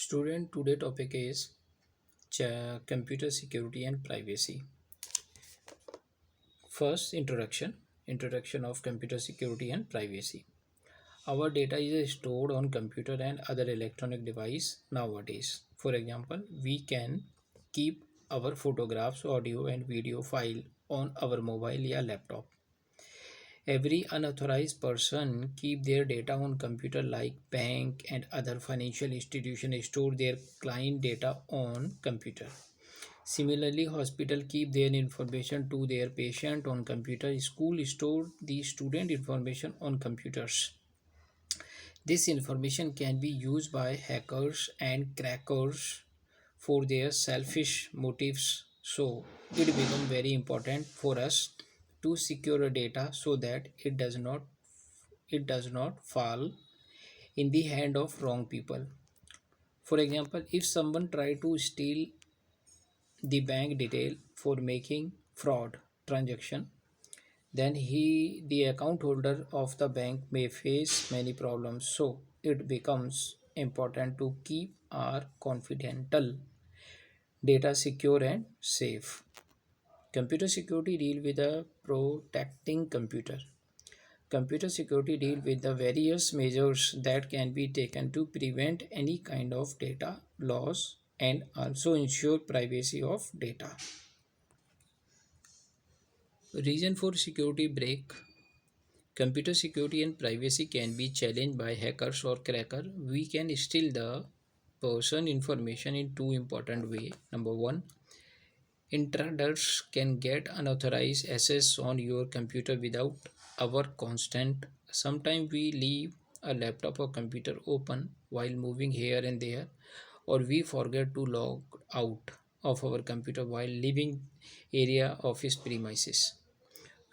Student, today topic is computer security and privacy. First, introduction of computer security and privacy. Our data is stored on computer and other electronic device nowadays. For example, we can keep our photographs, audio and video file on our mobile or laptop. Every unauthorized person keep their data on computer like bank and other financial institutions store their client data on computer. Similarly, hospital keep their information to their patient on computer. School store the student information on computers. This information can be used by hackers and crackers for their selfish motives. So it becomes very important for us to secure data so that it does not fall in the hand of wrong people. For example, if someone try to steal the bank detail for making fraud transaction, then the account holder of the bank may face many problems. So it becomes important to keep our confidential data secure and safe. Computer security deal with the protecting computer. Computer security deal with the various measures that can be taken to prevent any kind of data loss and also ensure privacy of data. Reason for security break. Computer security and privacy can be challenged by hackers or cracker. We can steal the person information in two important way. Number one, intruders can get unauthorized access on your computer without our consent. Sometimes we leave a laptop or computer open while moving here and there, or we forget to log out of our computer while leaving area office premises.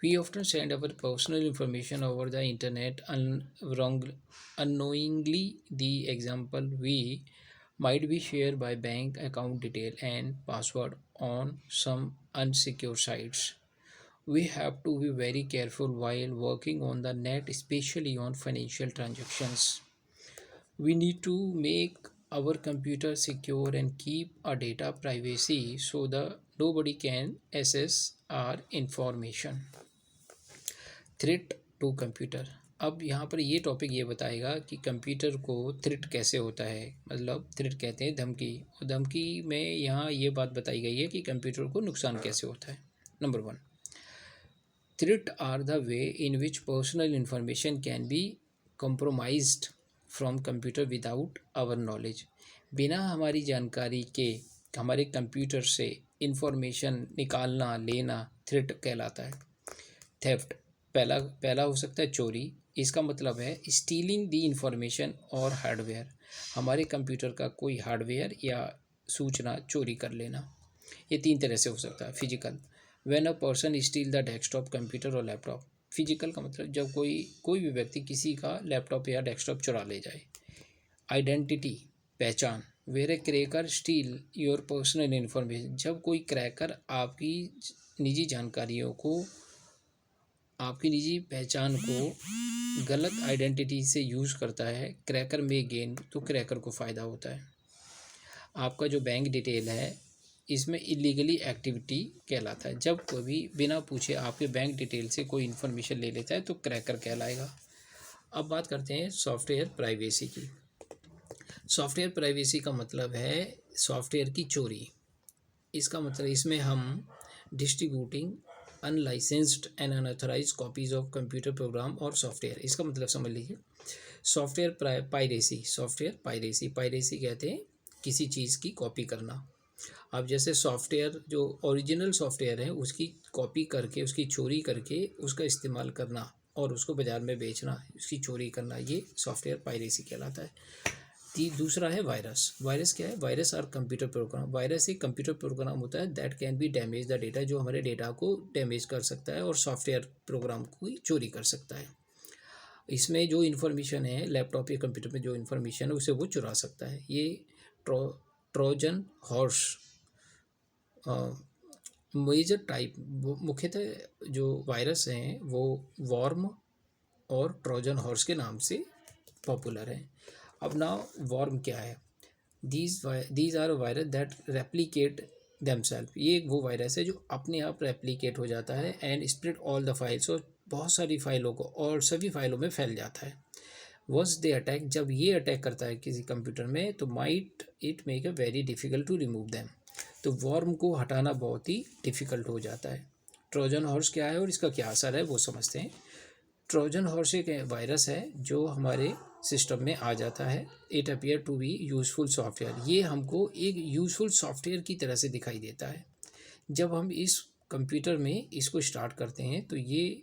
We often send our personal information over the internet unknowingly. The example we might be shared by bank account detail and password on some unsecure sites. We have to be very careful while working on the net, especially on financial transactions. We need to make our computer secure and keep our data privacy so that nobody can access our information. Threat to computer. अब यहाँ पर ये topic ये बताएगा कि computer को threat कैसे होता है, मतलब थ्रेट कहते हैं धमकी, और धमकी में यहाँ ये बात बताई गई है कि कंप्यूटर को नुकसान कैसे होता है. Number one, threat are the way in which personal information can be compromised from computer without our knowledge. बिना हमारी जानकारी के हमारे कंप्यूटर से इंफॉर्मेशन निकालना लेना थ्रेट कहलाता है. थेफ्ट, पहला पहला हो सकता है चोरी. इसका मतलब है स्टीलिंग द इंफॉर्मेशन और हार्डवेयर, हमारे कंप्यूटर का कोई हार्डवेयर या सूचना चोरी कर लेना. ये तीन तरह से हो सकता है. Physical, when a person steel the desktop computer और लैपटॉप. फिजिकल का मतलब जब कोई भी व्यक्ति किसी का लैपटॉप या डेस्कटॉप चुरा ले जाए. आइडेंटिटी, पहचान, where a cracker steal your personal information. जब कोई क्रैकर आपकी निजी जानकारियों को, आपकी निजी पहचान को गलत आइडेंटिटी से यूज़ करता है, क्रैकर में गेन, तो क्रैकर को फ़ायदा होता है. आपका जो बैंक डिटेल है इसमें इलीगली एक्टिविटी कहलाता है. जब कभी बिना पूछे आपके बैंक डिटेल से कोई इन्फॉर्मेशन ले लेता है तो क्रैकर कहलाएगा. अब बात करते हैं सॉफ्टवेयर प्राइवेसी की. सॉफ्टवेयर प्राइवेसी का मतलब है सॉफ्टवेयर की चोरी. इसका मतलब इसमें हम distributing unlicensed and unauthorized copies of computer program और सॉफ्टवेयर. इसका मतलब समझ लीजिए. सॉफ्टवेयर पायरेसी, सॉफ्टवेयर पायरेसी कहते हैं किसी चीज़ की कॉपी करना. अब जैसे सॉफ्टवेयर जो ओरिजिनल सॉफ्टवेयर है उसकी कॉपी करके, उसकी चोरी करके उसका इस्तेमाल करना और उसको बाज़ार में बेचना, उसकी चोरी करना, ये सॉफ्टवेयर पायरेसी कहलाता है. दूसरा है वायरस. वायरस क्या है? Virus are computer program. Virus एक कंप्यूटर प्रोग्राम होता है that can be damage the data, जो हमारे डेटा को डैमेज कर सकता है और सॉफ्टवेयर प्रोग्राम को चोरी कर सकता है. इसमें जो इन्फॉर्मेशन है लैपटॉप या कंप्यूटर में जो इन्फॉर्मेशन है उसे वो चुरा सकता है. ये ट्रोजन हॉर्स मेजर टाइप, मुख्यतः जो वायरस हैं वो वॉर्म और ट्रोजन हॉर्स के नाम से पॉपुलर हैं. अब ना वॉर्म क्या है? These are virus that replicate themselves. ये एक वो वायरस है जो अपने आप रेप्लिकेट हो जाता है and spread all the files, और बहुत सारी फाइलों को और सभी फाइलों में फैल जाता है। वंस दे अटैक, जब ये अटैक करता है किसी कंप्यूटर में, तो might it make a very difficult to remove them. तो वॉर्म को हटाना बहुत ही डिफ़िकल्ट हो जाता है। ट्रोजन हॉर्स क्या है और इसका क्या असर है वो समझते हैं। ट्रोजन हॉर्स एक वायरस है जो हमारे सिस्टम में आ जाता है। It appear to be useful software. ये हमको एक यूज़फुल सॉफ्टवेयर की तरह से दिखाई देता है। जब हम इस कंप्यूटर में इसको स्टार्ट करते हैं तो ये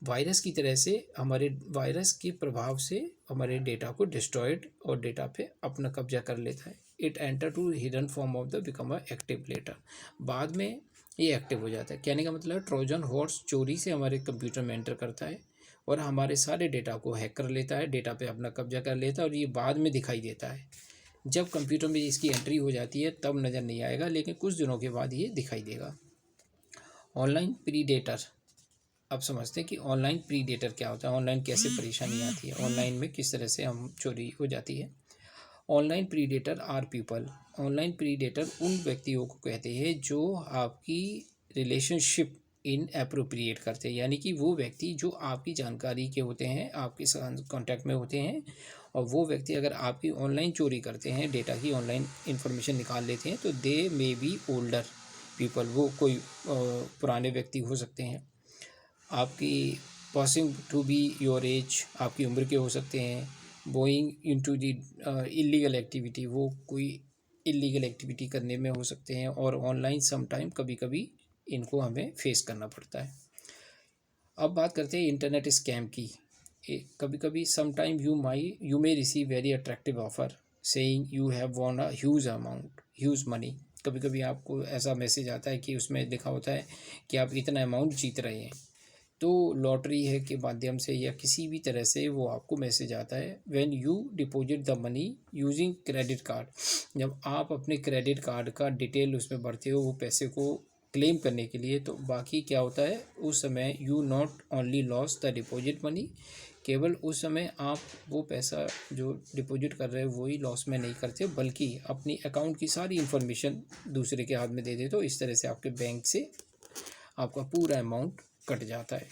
वायरस की तरह से हमारे वायरस के प्रभाव से हमारे डेटा को डिस्ट्रॉयड और डेटा पे अपना कब्जा कर लेता है। It enter to hidden form of the become a active letter. बाद में ये एक्टिव हो जाता है। कहने का मतलब है ट्रोजन हॉर्स चोरी से हमारे कंप्यूटर में एंटर करता है और हमारे सारे डेटा को हैक कर लेता है, डेटा पे अपना कब्जा कर लेता है, और ये बाद में दिखाई देता है। जब कंप्यूटर में इसकी एंट्री हो जाती है तब नज़र नहीं आएगा, लेकिन कुछ दिनों के बाद ये दिखाई देगा। Online predator. अब समझते हैं कि ऑनलाइन प्रीडेटर क्या होता है, ऑनलाइन कैसे परेशानी आती है, ऑनलाइन में किस तरह से हम चोरी हो जाती है। Online predator are people. Online predator उन व्यक्तियों को कहते हैं जो आपकी रिलेशनशिप इन अप्रोप्रिएट करते हैं, यानी कि वो व्यक्ति जो आपकी जानकारी के होते हैं, आपके कांटेक्ट में होते हैं, और वो व्यक्ति अगर आपकी ऑनलाइन चोरी करते हैं, डेटा की ऑनलाइन इन्फॉर्मेशन निकाल लेते हैं, तो they may be older people. वो कोई पुराने व्यक्ति हो सकते हैं, आपकी posing to be your age, आपकी उम्र के हो सकते हैं। Going into the illegal activity, वो कोई इलीगल एक्टिविटी करने में हो सकते हैं। और ऑनलाइन समटाइम कभी कभी इनको हमें फेस करना पड़ता है। अब बात करते हैं इंटरनेट स्कैम की। कभी कभी sometime you may receive very attractive offer saying you have von a huge amount, huge money. कभी कभी आपको ऐसा मैसेज आता है कि उसमें लिखा होता है कि आप इतना अमाउंट जीत रहे हैं। तो लॉटरी है के माध्यम से या किसी भी तरह से वो आपको मैसेज आता है। When you deposit the money using credit card, जब आप अपने क्रेडिट कार्ड का डिटेल उसमें भरते हो वो पैसे को क्लेम करने के लिए, तो बाकी क्या होता है उस समय, you not only loss the deposit money, केवल उस समय आप वो पैसा जो डिपॉजिट कर रहे हो वही लॉस में नहीं करते, बल्कि अपनी अकाउंट की सारी इन्फॉर्मेशन दूसरे के हाथ में दे देते हो। इस तरह से आपके बैंक से आपका पूरा अमाउंट कट जाता है।